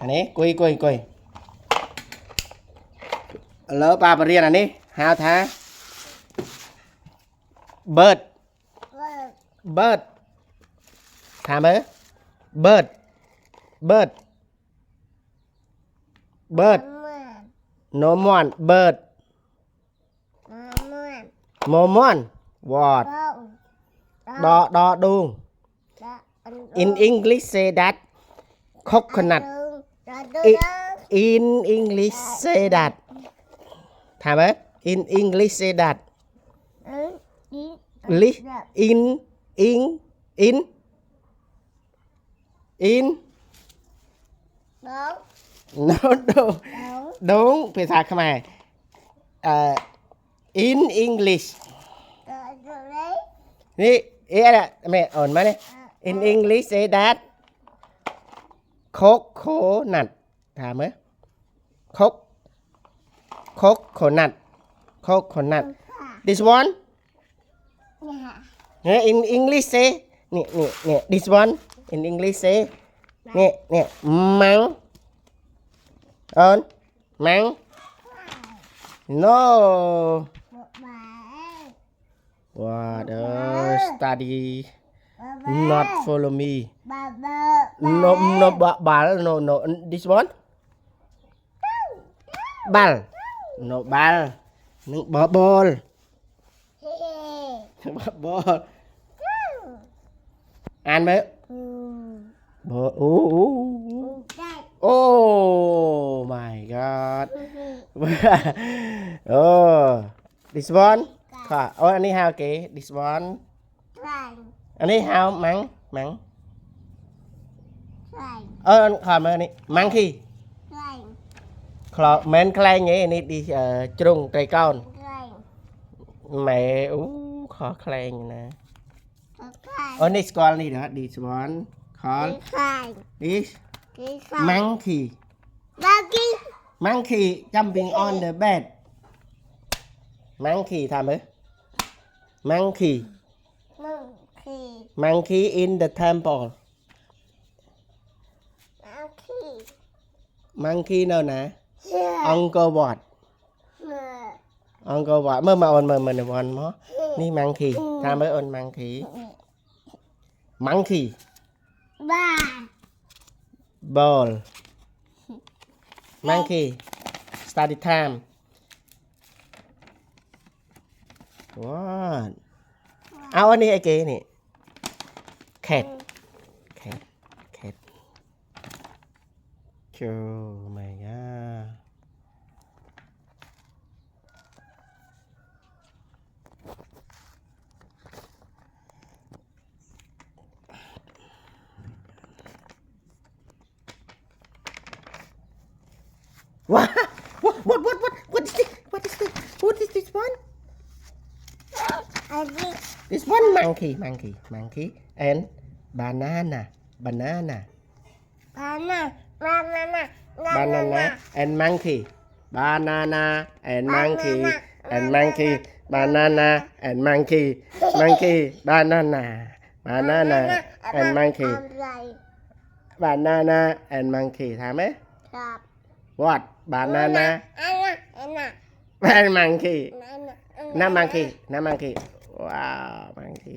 anh ấy quỳ lỡ ba bờ riêng anh ấy hao thá bird bird thả bớ bird bird bird no one bird momon what đo đuông in English say that coconut in English say that thả bớ in English say that in no đúngภาษาខ្មែរin English นี่อะไรแม่อ่อนมาเนี่ย in English say that coconut ถามไหม coconut this one in English say นี่ this one in English say นี่มังมัง no what study not follow me no ball no this one ball no ballนึกบอลball อ่านไหมบอลโอ้ my god โอ้ this one ค่ะโอ้อันนี้ how เก๋ this one อันนี้ how มังขอมาอันนี้มังคีขอแมนแคลงอย่างนี้ดีจรุงไตรก้อนแม่ขอแคลงนะอันนี้สกอลนี่เด้อ this one ขอ this monkey jumping on the bed monkey ทำไหม monkey in the temple monkey nào nè Uncle what เมื่อมาออนเมื่อในวันมั้งนี่ monkey ทำไหมออน monkey ball monkey study time what เอาอันนี้ไอ้เก๋นี่ cat oh my god what is this one this one monkey and banana and monkey banana and monkey and monkey banana and monkey banana and monkey banana and monkey ถามไหม what banana and monkey น้ำ monkey wow monkey